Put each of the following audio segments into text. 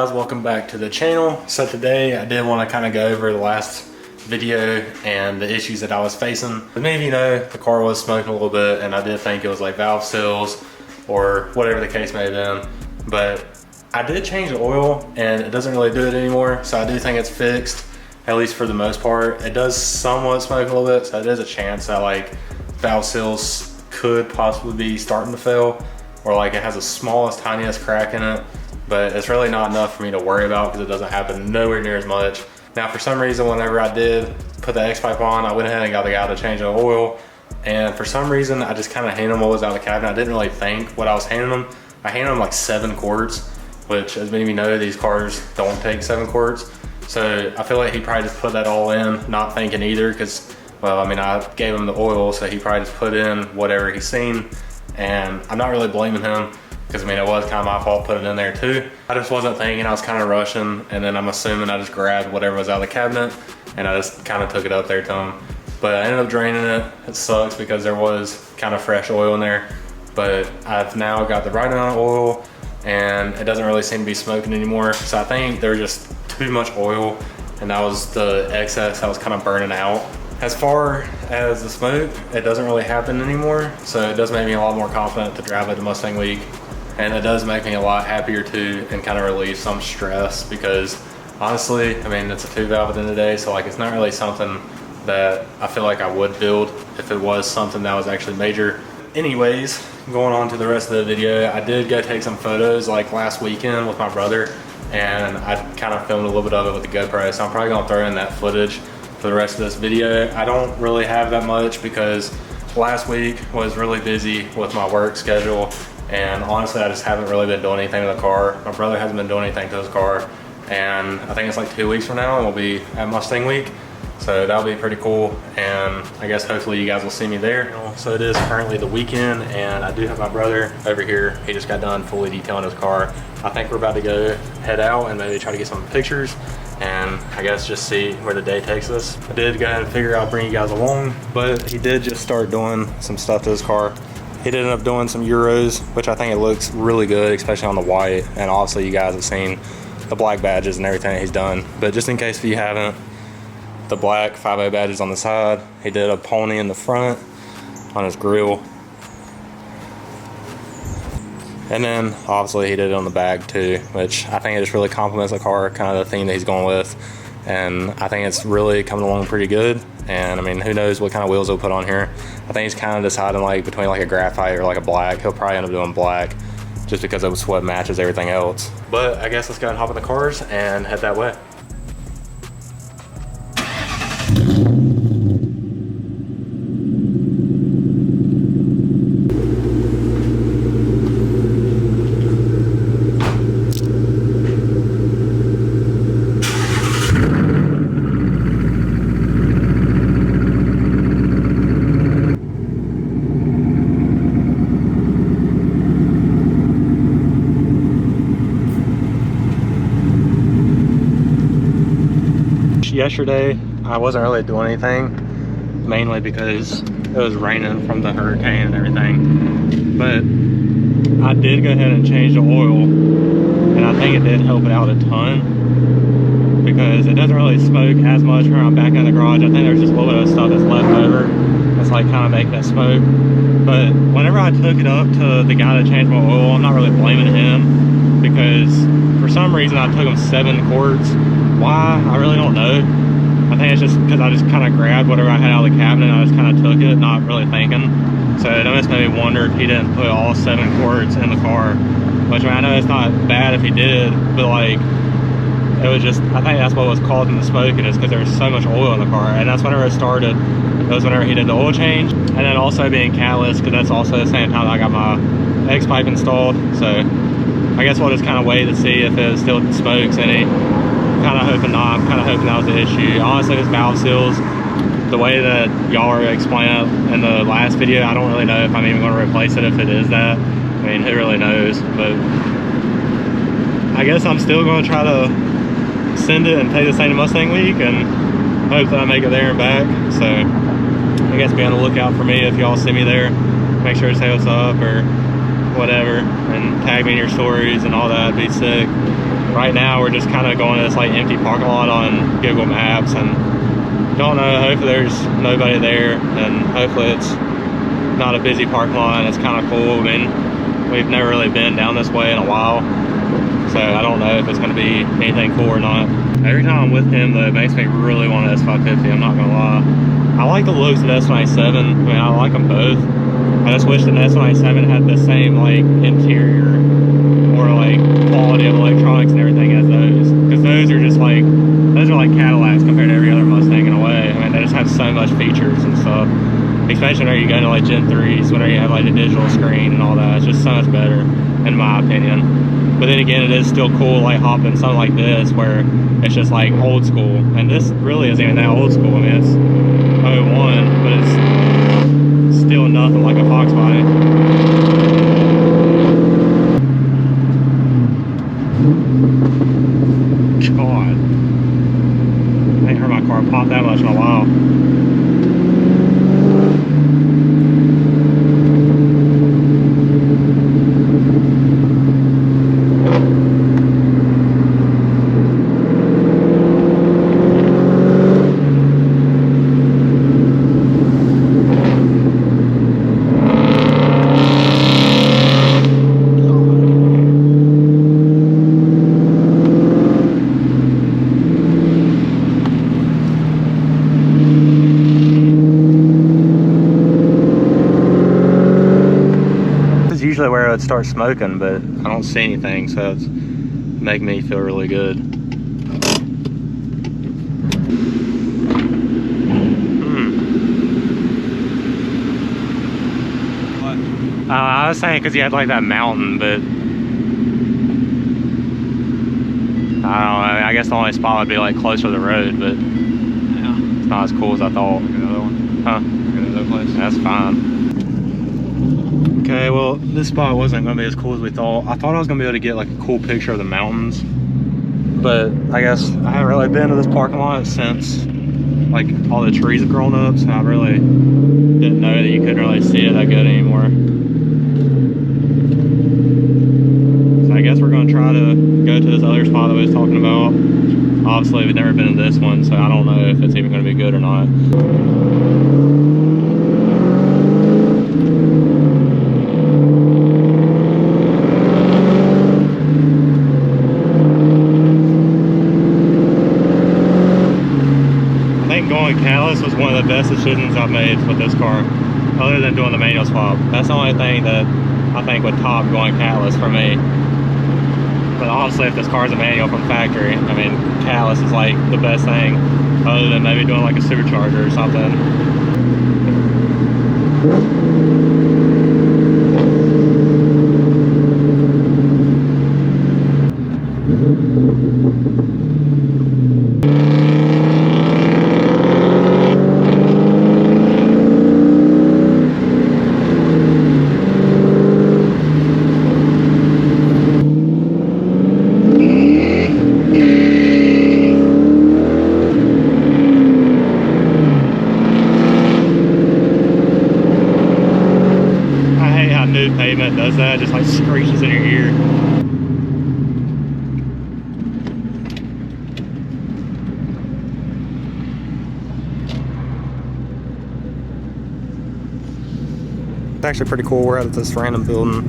guys, welcome back to the channel. So today I did want to kind of go over the last video and the issues that I was facing. As many of you know, the car was smoking a little bit and I did think it was like valve seals or whatever the case may have been. But I did change the oil and it doesn't really do it anymore. So I do think it's fixed, at least for the most part. It does somewhat smoke a little bit, so there's a chance that like valve seals could possibly be starting to fail, or like it has the smallest, tiniest crack in it. But it's really not enough for me to worry about because it doesn't happen nowhere near as much. Now, for some reason, whenever I did put the X-pipe on, I went ahead and got the guy to change the oil. And for some reason, I just kind of handed him what was out of the cabinet. I didn't really think what I was handing him. I handed him like 7 quarts, which, as many of you know, these cars don't take 7 quarts. So I feel like he probably just put that all in, not thinking either, because, well, I mean, I gave him the oil, so he probably just put in whatever he's seen. And I'm not really blaming him, because I mean, it was kind of my fault putting it in there too. I just wasn't thinking, I was kind of rushing, and then I'm assuming I just grabbed whatever was out of the cabinet and I just kind of took it up there to him. But I ended up draining it. It sucks because there was kind of fresh oil in there, but I've now got the right amount of oil and it doesn't really seem to be smoking anymore. So I think there's just too much oil and that was the excess that was kind of burning out. As far as the smoke, it doesn't really happen anymore. So it does make me a lot more confident to drive it the Mustang week. And it does make me a lot happier too, and kind of relieve some stress, because honestly, I mean, it's a 2-valve at the end of the day, so like it's not really something that I feel like I would build if it was something that was actually major. Anyways, going on to the rest of the video, I did go take some photos like last weekend with my brother, and I kind of filmed a little bit of it with the GoPro, so I'm probably gonna throw in that footage for the rest of this video. I don't really have that much because last week was really busy with my work schedule. And honestly, I just haven't really been doing anything to the car. My brother hasn't been doing anything to his car. And I think it's like 2 weeks from now and we'll be at Mustang week. So that'll be pretty cool. And I guess hopefully you guys will see me there. So it is currently the weekend and I do have my brother over here. He just got done fully detailing his car. I think we're about to go head out and maybe try to get some pictures and I guess just see where the day takes us. I did go ahead and figure I'll bring you guys along, but he did just start doing some stuff to his car. He did end up doing some Euros, which I think it looks really good, especially on the white. And obviously you guys have seen the black badges and everything that he's done. But just in case if you haven't, the black 5.0 badges on the side. He did a pony in the front on his grill. And then obviously he did it on the bag too, which I think it just really complements the car, kind of the theme that he's going with. And I think it's really coming along pretty good. And I mean, who knows what kind of wheels he'll put on here. I think he's kind of deciding like between like a graphite or like a black. He'll probably end up doing black just because it was what matches everything else. But I guess let's go and hop in the cars and head that way. Yesterday I wasn't really doing anything, mainly because it was raining from the hurricane and everything, but I did go ahead and change the oil and I think it did help it out a ton because it doesn't really smoke as much when I'm back in the garage. I think there's just a little bit of stuff that's left over that's like kind of making that smoke. But whenever I took it up to the guy that changed my oil, I'm not really blaming him because for some reason I took him 7 quarts. Why? I really don't know. I think it's just because I just kind of grabbed whatever I had out of the cabinet and I just kind of took it, not really thinking. So that just made me wonder if he didn't put all 7 quarts in the car. Which I mean, I know it's not bad if he did, but like, it was just, I think that's what was causing the smoking, is because there was so much oil in the car. And that's whenever it started. It was whenever he did the oil change. And then also being catalyst, because that's also the same time I got my X-pipe installed. So I guess we'll just kind of wait to see if it still smokes any. Kind of hoping not. I'm kind of hoping that was the issue. Honestly, this valve seals, the way that y'all are explaining it in the last video, I don't really know if I'm even going to replace it if it is that. I mean, who really knows? But I guess I'm still going to try to send it and take this thing to Mustang week and hope that I make it there and back. So I guess be on the lookout for me if y'all see me there. Make sure to say what's up or whatever and tag me in your stories and all that. It'd be sick. right now we're just kind of going to this like empty parking lot on Google Maps, and don't know, hopefully there's nobody there, and hopefully it's not a busy parking lot and it's kind of cool. I mean, we've never really been down this way in a while, so I don't know if it's going to be anything cool or not. Every time I'm with him though, it makes me really want an S550, I'm not going to lie. I like the looks of the S97, I mean I like them both. I just wish the S97 had the same like interior or like quality of electronics and everything as those, because those are just like, those are like Cadillacs compared to every other Mustang in a way. I mean, they just have so much features and stuff, especially when you go to like Gen 3s, whenever you have like the digital screen and all that. It's just so much better in my opinion. But then again, it is still cool like hopping something like this where it's just like old school, and this really isn't even that old school. I mean, it's 01, but it's still nothing like a Fox body. God, I ain't heard my car pop that much in a while. Usually where I would start smoking, but I don't see anything, so it's making me feel really good. What? I was saying because you had like that mountain, but I don't know. I guess the only spot would be like closer to the road, but yeah, it's not as cool as I thought. Another one? Huh? Another place? That's fine. Okay, well, this spot wasn't going to be as cool as we thought. I thought I was going to be able to get like a cool picture of the mountains, but I guess I haven't really been to this parking lot since like all the trees have grown up, so I really didn't know that you couldn't really see it that good anymore. So I guess we're going to try to go to this other spot that we was talking about. Obviously, we've never been to this one, so I don't know if it's even going to be good or not. Catalyst was one of the best decisions I've made with this car, other than doing the manual swap. That's the only thing that I think would top going catalyst for me. But honestly, if this car is a manual from factory, I mean, catalyst is like the best thing, other than maybe doing like a supercharger or something. Pavement does that, just like screeches in your ear. It's actually pretty cool. We're at this random building.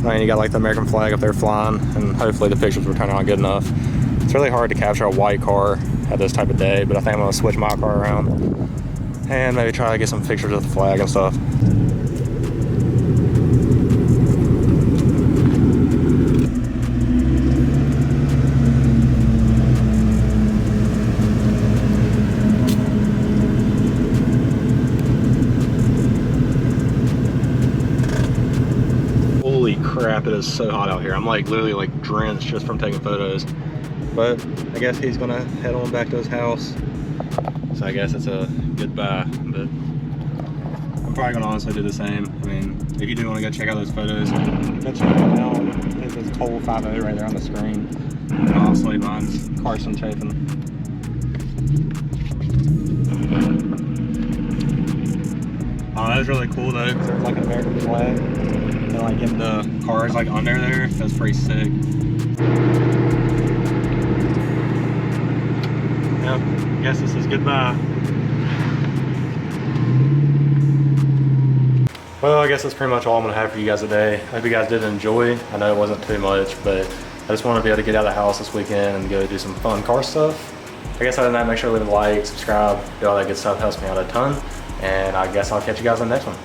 I mean, you got like the American flag up there flying, and hopefully the pictures will turn out good enough. It's really hard to capture a white car at this type of day, but I think I'm gonna switch my car around and maybe try to get some pictures of the flag and stuff. Crap, it is so hot out here. I'm like literally like drenched just from taking photos. But I guess he's gonna head on back to his house, so I guess it's a goodbye. But I'm probably gonna honestly do the same. I mean, if you do want to go check out those photos, go check them out. It says Cole 50 right there on the screen, and obviously mine's Carson Chafin. Oh, that was really cool though, because there's like an American flag. And like getting the cars like under there, that's pretty sick. Yep, I guess this is goodbye. Well, I guess that's pretty much all I'm gonna have for you guys today. I hope you guys did enjoy. I know it wasn't too much, but I just want to be able to get out of the house this weekend and go do some fun car stuff. I guess other than that, make sure to leave a like, subscribe, do all that good stuff. Helps me out a ton. And I guess I'll catch you guys on the next one.